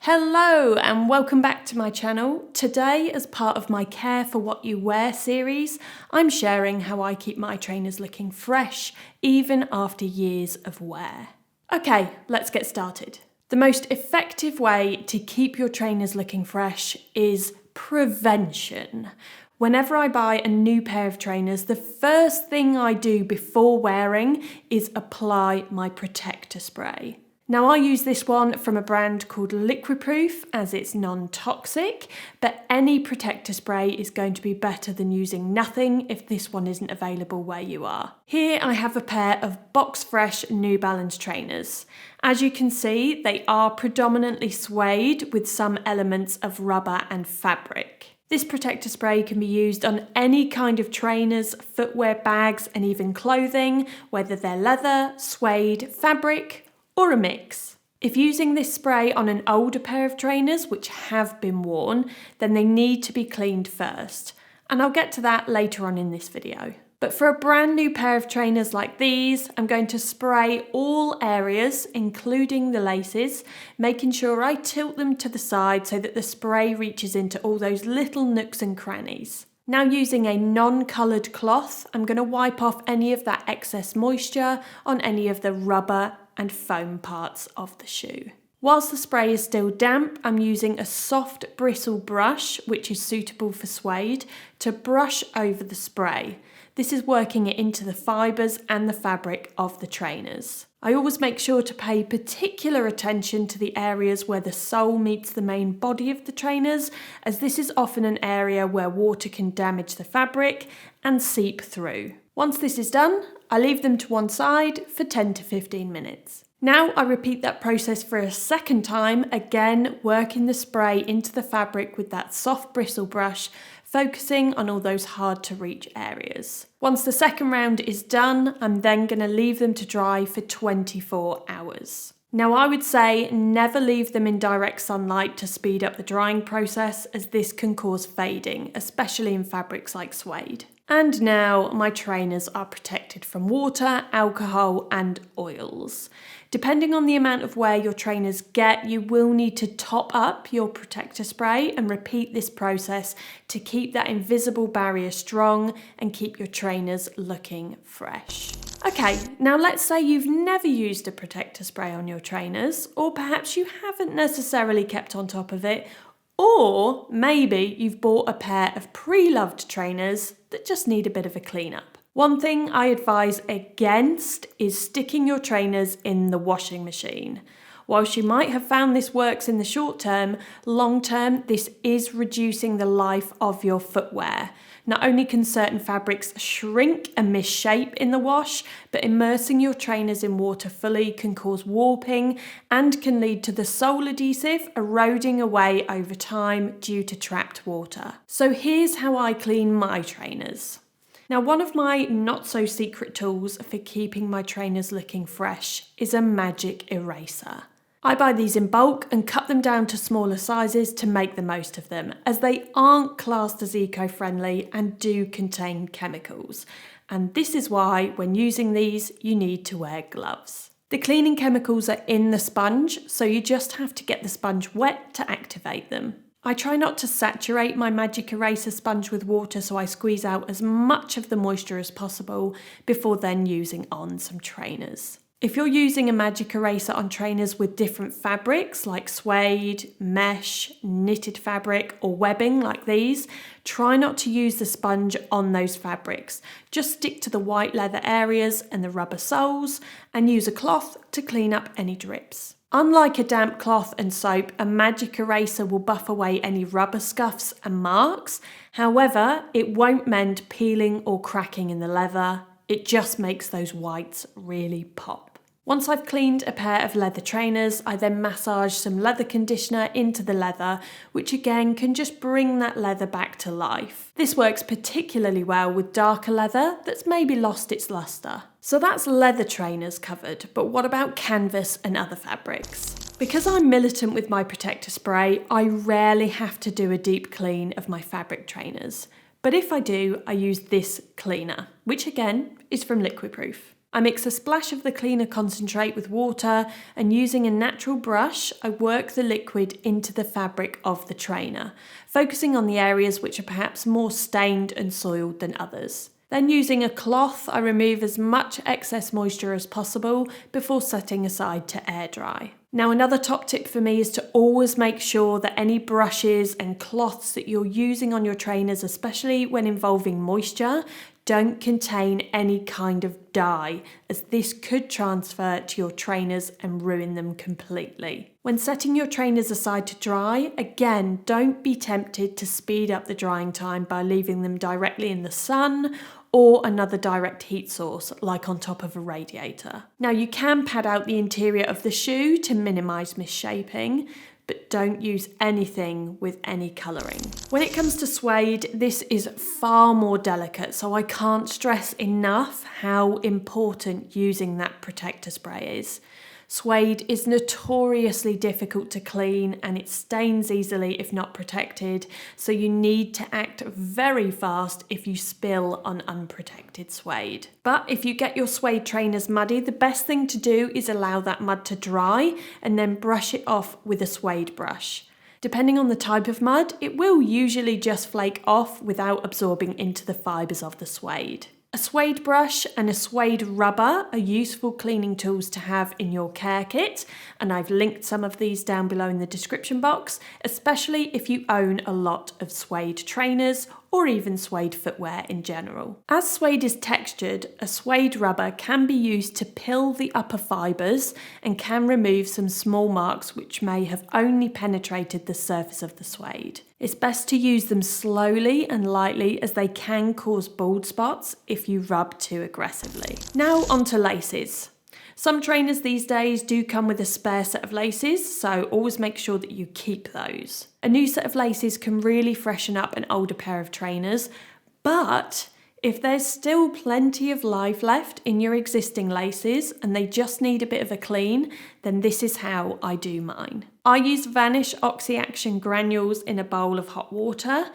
Hello and welcome back to my channel. Today, as part of my Care for What You Wear series, I'm sharing how I keep my trainers looking fresh, even after years of wear. Okay, let's get started. The most effective way to keep your trainers looking fresh is prevention. Whenever I buy a new pair of trainers, the first thing I do before wearing is apply my protector spray. Now I use this one from a brand called Liquid Proof as it's non-toxic, but any protector spray is going to be better than using nothing if this one isn't available where you are. Here I have a pair of Box Fresh New Balance trainers. As you can see, they are predominantly suede with some elements of rubber and fabric. This protector spray can be used on any kind of trainers, footwear, bags, and even clothing, whether they're leather, suede, fabric, or a mix. If using this spray on an older pair of trainers which have been worn, then they need to be cleaned first. And I'll get to that later on in this video. But for a brand new pair of trainers like these, I'm going to spray all areas, including the laces, making sure I tilt them to the side so that the spray reaches into all those little nooks and crannies. Now using a non-coloured cloth, I'm going to wipe off any of that excess moisture on any of the rubber and foam parts of the shoe. Whilst the spray is still damp, I'm using a soft bristle brush, which is suitable for suede, to brush over the spray. This is working it into the fibres and the fabric of the trainers. I always make sure to pay particular attention to the areas where the sole meets the main body of the trainers, as this is often an area where water can damage the fabric and seep through. Once this is done, I leave them to one side for 10 to 15 minutes. Now I repeat that process for a second time, again working the spray into the fabric with that soft bristle brush, focusing on all those hard to reach areas. Once the second round is done, I'm then going to leave them to dry for 24 hours. Now I would say never leave them in direct sunlight to speed up the drying process, as this can cause fading, especially in fabrics like suede. And now my trainers are protected from water, alcohol and oils. Depending on the amount of wear your trainers get, you will need to top up your protector spray and repeat this process to keep that invisible barrier strong and keep your trainers looking fresh. Okay, now let's say you've never used a protector spray on your trainers, or perhaps you haven't necessarily kept on top of it, or maybe you've bought a pair of pre-loved trainers that just need a bit of a clean-up. One thing I advise against is sticking your trainers in the washing machine. Whilst you might have found this works in the short term, long term this is reducing the life of your footwear. Not only can certain fabrics shrink and misshape in the wash, but immersing your trainers in water fully can cause warping and can lead to the sole adhesive eroding away over time due to trapped water. So here's how I clean my trainers. Now, one of my not so secret tools for keeping my trainers looking fresh is a magic eraser. I buy these in bulk and cut them down to smaller sizes to make the most of them, as they aren't classed as eco-friendly and do contain chemicals. And this is why, when using these, you need to wear gloves. The cleaning chemicals are in the sponge, so you just have to get the sponge wet to activate them. I try not to saturate my magic eraser sponge with water, so I squeeze out as much of the moisture as possible before then using on some trainers. If you're using a magic eraser on trainers with different fabrics like suede, mesh, knitted fabric or webbing like these, try not to use the sponge on those fabrics. Just stick to the white leather areas and the rubber soles and use a cloth to clean up any drips. Unlike a damp cloth and soap, a magic eraser will buff away any rubber scuffs and marks. However, it won't mend peeling or cracking in the leather. It just makes those whites really pop. Once I've cleaned a pair of leather trainers, I then massage some leather conditioner into the leather, which again can just bring that leather back to life. This works particularly well with darker leather that's maybe lost its luster. So that's leather trainers covered, but what about canvas and other fabrics? Because I'm militant with my protector spray, I rarely have to do a deep clean of my fabric trainers. But if I do, I use this cleaner, which again is from Liquid Proof. I mix a splash of the cleaner concentrate with water, and using a natural brush, I work the liquid into the fabric of the trainer, focusing on the areas which are perhaps more stained and soiled than others. Then using a cloth, I remove as much excess moisture as possible before setting aside to air dry. Now, another top tip for me is to always make sure that any brushes and cloths that you're using on your trainers, especially when involving moisture, don't contain any kind of dye, as this could transfer to your trainers and ruin them completely. When setting your trainers aside to dry, again, don't be tempted to speed up the drying time by leaving them directly in the sun or another direct heat source, like on top of a radiator. Now, you can pad out the interior of the shoe to minimise misshaping, but don't use anything with any colouring. When it comes to suede, this is far more delicate, so I can't stress enough how important using that protector spray is. Suede is notoriously difficult to clean and it stains easily if not protected, so you need to act very fast if you spill on unprotected suede. But if you get your suede trainers muddy, the best thing to do is allow that mud to dry and then brush it off with a suede brush. Depending on the type of mud, it will usually just flake off without absorbing into the fibres of the suede. A suede brush and a suede rubber are useful cleaning tools to have in your care kit, and I've linked some of these down below in the description box, especially if you own a lot of suede trainers or even suede footwear in general. As suede is textured, a suede rubber can be used to pill the upper fibres and can remove some small marks which may have only penetrated the surface of the suede. It's best to use them slowly and lightly, as they can cause bald spots if you rub too aggressively. Now onto laces. Some trainers these days do come with a spare set of laces, so always make sure that you keep those. A new set of laces can really freshen up an older pair of trainers, but if there's still plenty of life left in your existing laces and they just need a bit of a clean, then this is how I do mine. I use Vanish Oxy Action granules in a bowl of hot water,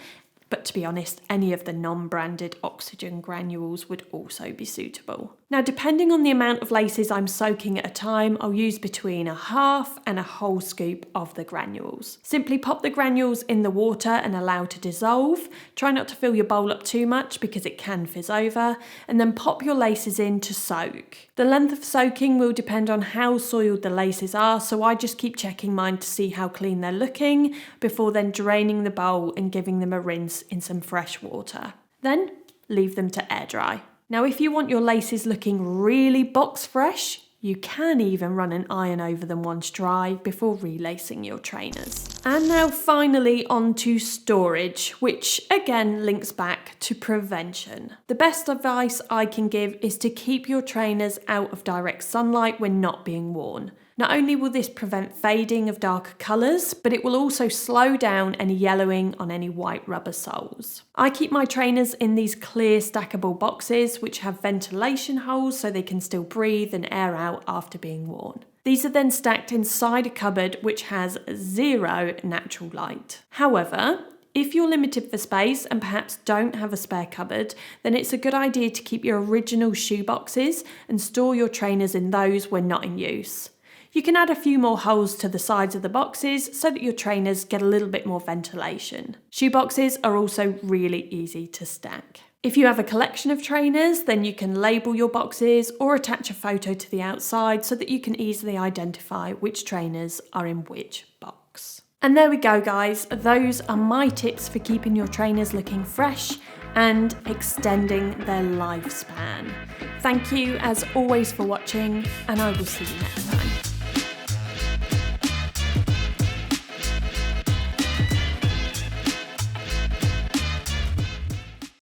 but to be honest, any of the non-branded oxygen granules would also be suitable. Now, depending on the amount of laces I'm soaking at a time, I'll use between a half and a whole scoop of the granules. Simply pop the granules in the water and allow to dissolve. Try not to fill your bowl up too much because it can fizz over, and then pop your laces in to soak. The length of soaking will depend on how soiled the laces are, so I just keep checking mine to see how clean they're looking before then draining the bowl and giving them a rinse in some fresh water. Then leave them to air dry. Now, if you want your laces looking really box fresh, you can even run an iron over them once dry before relacing your trainers. And now finally onto storage, which again links back to prevention. The best advice I can give is to keep your trainers out of direct sunlight when not being worn. Not only will this prevent fading of darker colours, but it will also slow down any yellowing on any white rubber soles. I keep my trainers in these clear stackable boxes which have ventilation holes so they can still breathe and air out after being worn. These are then stacked inside a cupboard which has zero natural light. However, if you're limited for space and perhaps don't have a spare cupboard, then it's a good idea to keep your original shoe boxes and store your trainers in those when not in use. You can add a few more holes to the sides of the boxes so that your trainers get a little bit more ventilation. Shoe boxes are also really easy to stack. If you have a collection of trainers, then you can label your boxes or attach a photo to the outside so that you can easily identify which trainers are in which box. And there we go, guys. Those are my tips for keeping your trainers looking fresh and extending their lifespan. Thank you as always for watching, and I will see you next time.